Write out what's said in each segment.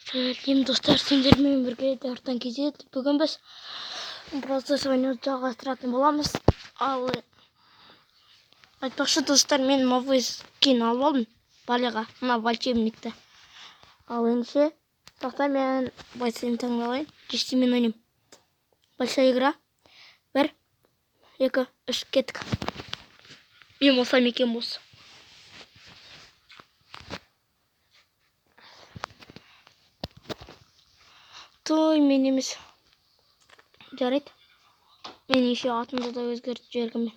Сәлем достар, сендермен бірге Дартан кезет. Бүгін біз процесс ойнауды жалғастыратын боламыз. Ал айтпақшы достар, мен новый скин алып алдым балиға, мына волшебникті. Ал ендеше тоқта, мен бойцаны таңдалайын. Ештемен ойнаймын. Большая игра. 1, 2, 3, кеттік. Мен болсам екен болса. Той, мен емес. Жарайды. Мен еще атымды да өзгертіп жібергенмін.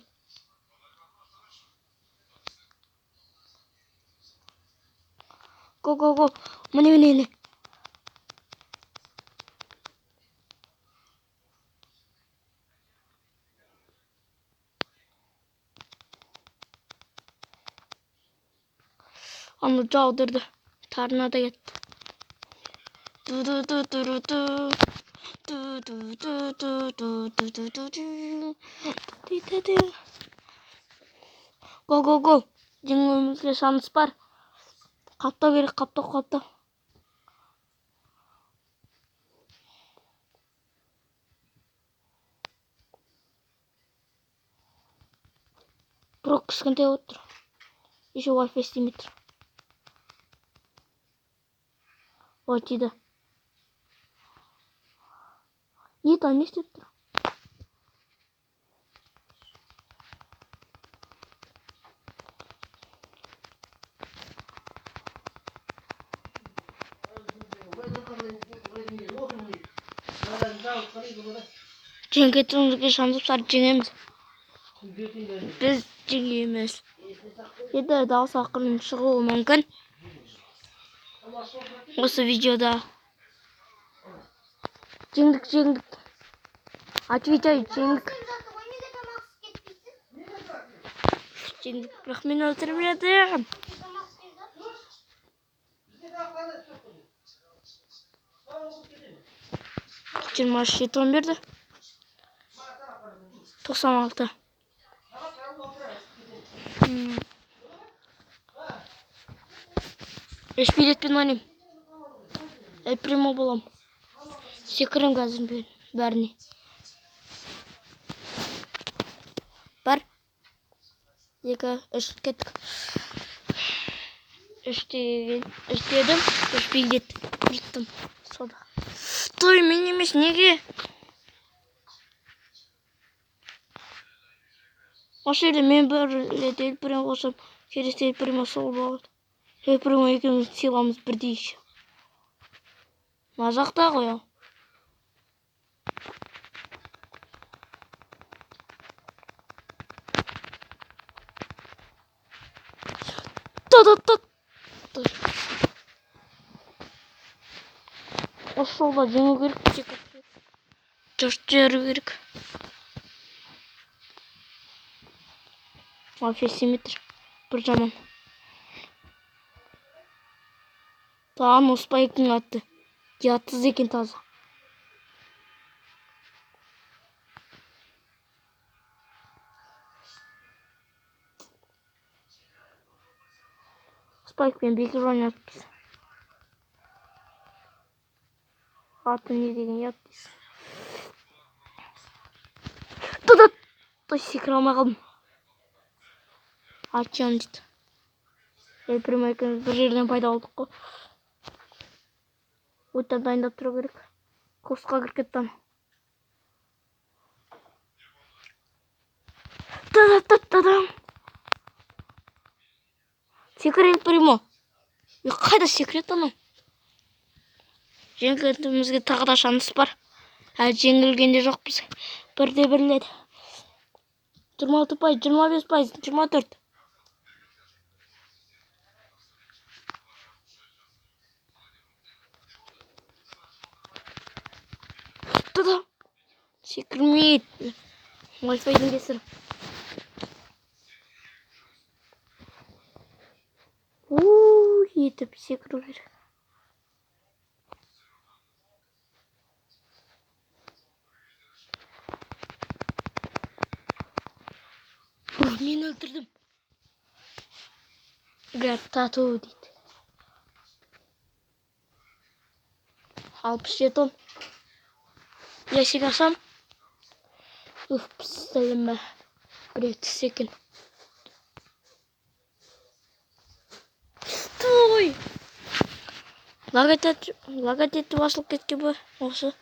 Го. Міне. Аны жаудырды. Торнадо кетті. Го. Жеңуімізге шанс бар. Қаптау керек, қаптау. Брок кішкентай отыр. Еще Wi-Fi істемей тұр. Ой, тиді. Не істеп тұр? Жеңгетімізге шанс бар, жеңеміз. Біз жеңеміз. Еді дауыс ақырын шығуы мүмкін. Осы видеода. Жеңдік. Отвечай, жеңдік. Бірақ мен өлтіріп едім. Жиырма үш жетон берді. 96. Үш билетпен ойнайым. Прямо болам. Секірім қазір бәріне. Бар. 2, 3, кеттік. Үштедім. 3 билет. Жеттім. Сода. Той, мен емес, неге? Осы жерде мен бір рет эльпрем қосып, келесі эльпрем сол болады. Эльпрем екеуміз сыйламыз бірдей еще. Мына жақта ғой ал. Осы жолда жеңу керек. Жұрт жері керек. Wi-Fi бір жаман. Тағын оспайықтың атты. Жатсыз екен таза. Спайкпен бекер ойнатыппыз. Аты не деген ят дейсің. Той, секіре алмай қалдым. Атжан дейді. Эльпрем екеуміз бір жерден пайда болдық қой. Өттен дайындап тұру керек. Курсқа кіріп кетті. Секір Эльпремо. Қайда секірет анау? Жеңгенімізге тағы да шанс бар. Жеңілгенде жоқпыз. Бірде бірледі. 26%, 25%, 24%. Секірмейді. Wi-Fi-дің кесірі. Етіп секіру керек. Мен өлтірдім. Гәр тату дейді. 60 jeton. Ящик ашам. Пістеліме. Грет секін. Стой! Лагать етті басылып кетке бі. Осы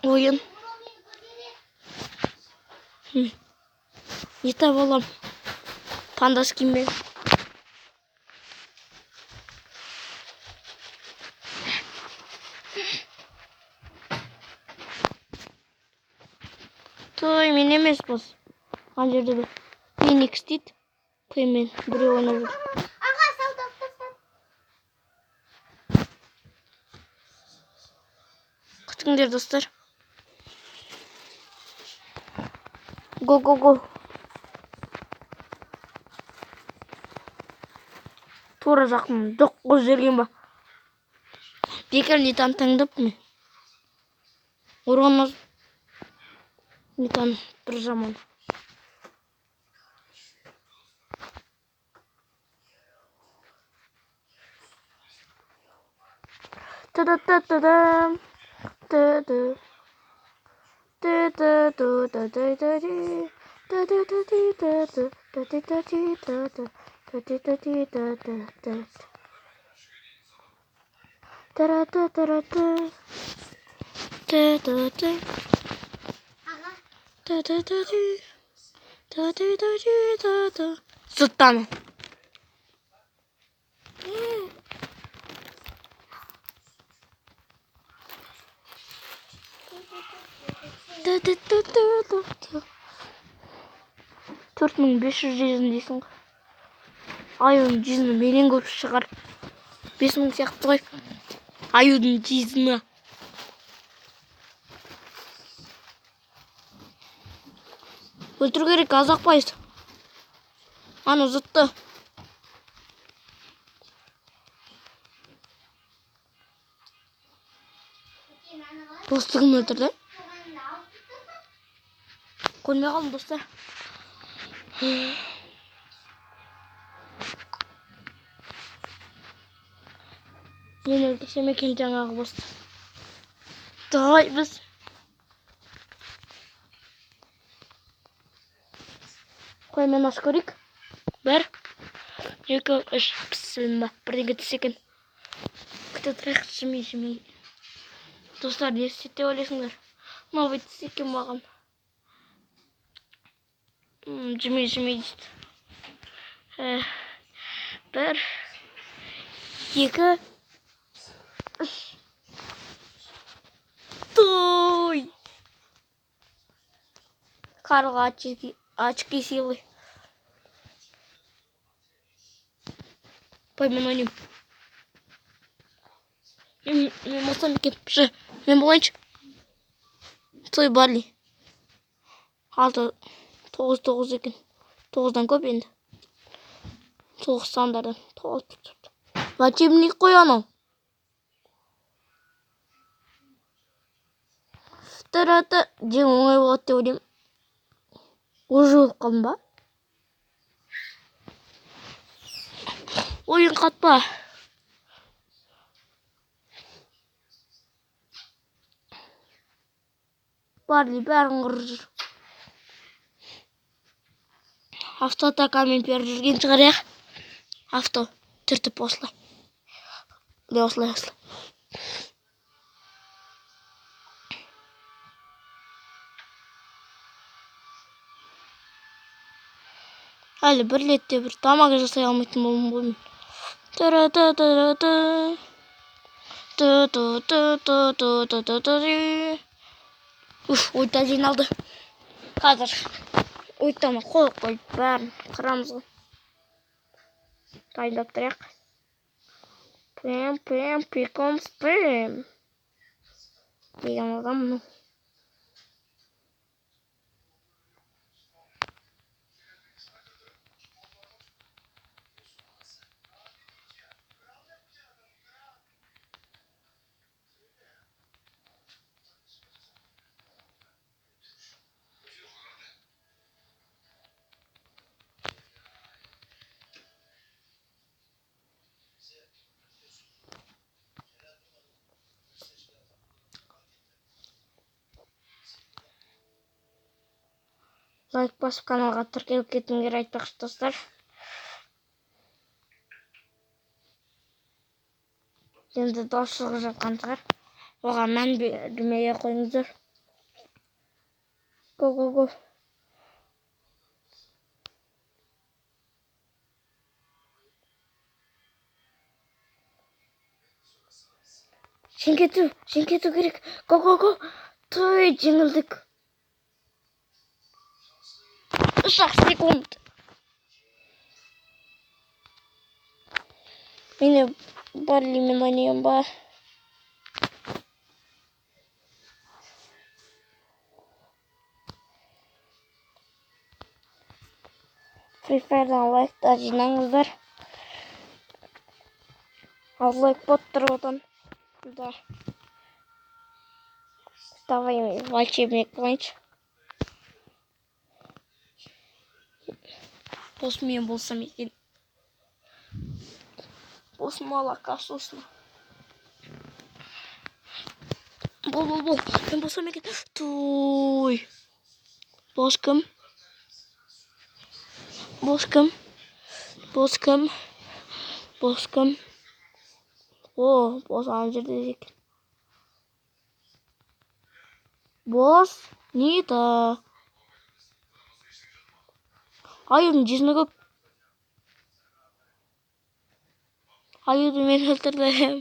ойын. Ета болам. Пандас кимбе. Той, мен емес бос. Ана жерде бір Феникс дейді. Пеймен біреу ойнап жүр. Аға, саудап тастады. Күтіңдер, достар. Го. Тура жақын. Жоқ қыз жерген ба. Бекер нетан таңдап мен. Орғанмаз. Нетан бір жаман. Та-да-та-та-дам. Та-да. Зыттаны. Төрт мың 500 жүзін дейсің ғой. Аюдың жүзіні менен көп шығар. 5000 сияқты ғой. Аюдың жүзіні. Өлтіру керек, азақ пайыз. Аны зытты. Достығым өлтірді. Көрмей қалдым, достар. Мен өлтірсем екен жаңағы босты. Давай біз. Қой, мен аш көрейік. 1, 2, 3, пісілім ба. Бірден кетіс екен. Күті тұрайық, жымей. Достар, не істетте ойлайсыңдар? Мынау бетіс екен маған. Жымей дейді. 1, 2, 3. Той! Қарға очки силы. Пой, мен ойнайым. Мен болсам екен. Мен болайыншы. Той Барли. 6, 9 екен. 9-дан көп енді. 9 сандардан. 9. Лачебник қой анау. Тарата. Жем оңай болады деп ойлаймын. Уже өліп қалдым ба? Ойын қатпа. Барли бәрін құрып жүр. Автоатакамен беріп жүрген шығар, я? Авто түртіп осылай. Осылай. Әлі бір летте бір дамага жасай алмайтын болым ғой мен. Ойта жиналды. Қазір ойтаны қойып бәрін қырамыз ғой. Дайындап тұрайық. Пиком спэм. Деген адам мұны. лайк басып каналға тіркеліп кетіңдер айтпақшы достар. Енді дауыс шығып жатқан шығар. Оған мән бермей қойыңыздар. Го. Сен кету керек. Го. Той, жеңілдік. 3 секунд. Мені Барлимен ойнайын ба? Free Fire'дан лайктар жинаңыздар. Ал лайк боттыр одан. Да. Давай волшебник болайыншы. Осымен болсам екен. Болсын малака сосын. Бол. Мен болсам екен. Той. Бос кім? О, бос ана жерде екен. Бос? Не это? Аюдың жүзіне көп. Аюды мен өлтірдім.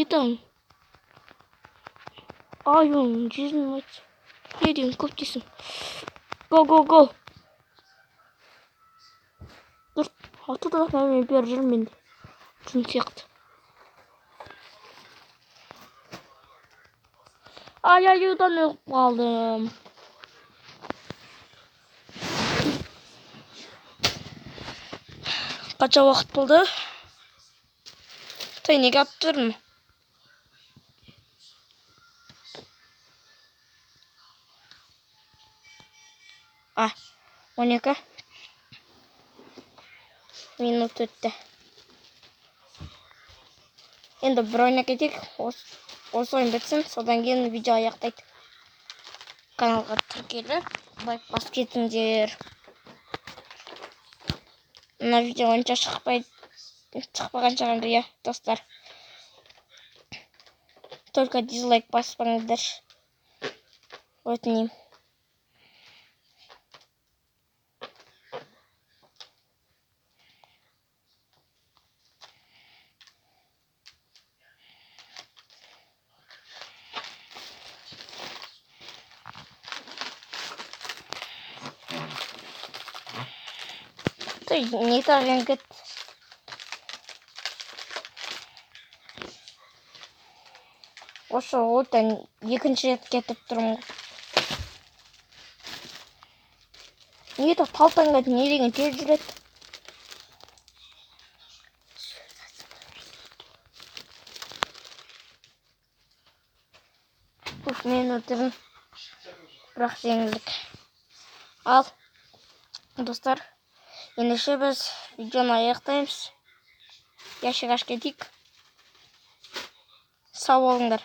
Етің. Аюдың жүзіне өт. Не дейін көп дейсің. Го. Dur. Altıda ben bir жүрмін. Түн сияқты. Аюдан өліп қалдым. Қанша уақыт болды? Той неге атып тұрмын? А, 12 минут өтті. Енді бір ойына кетейік. Осы ойын бітсін, содан кейін видео аяқтайды. Каналға тіркеліп, лайк басып кетіңдер. Мына видео онша шықпаған шығар, иә, достар. Только дизлайк баспаңыздар. Өтінеймін. Не тағын кет. Осы оттан екінші рет кетіп тұрмын. Не то талтаңда не деген тез жүреді. Көп мен өтірім. Бірақ жеңілдік. Ал, достар. Ендеше біз видеоны аяқтаймыз. Яшық аш кетейік. Сау болыңдар.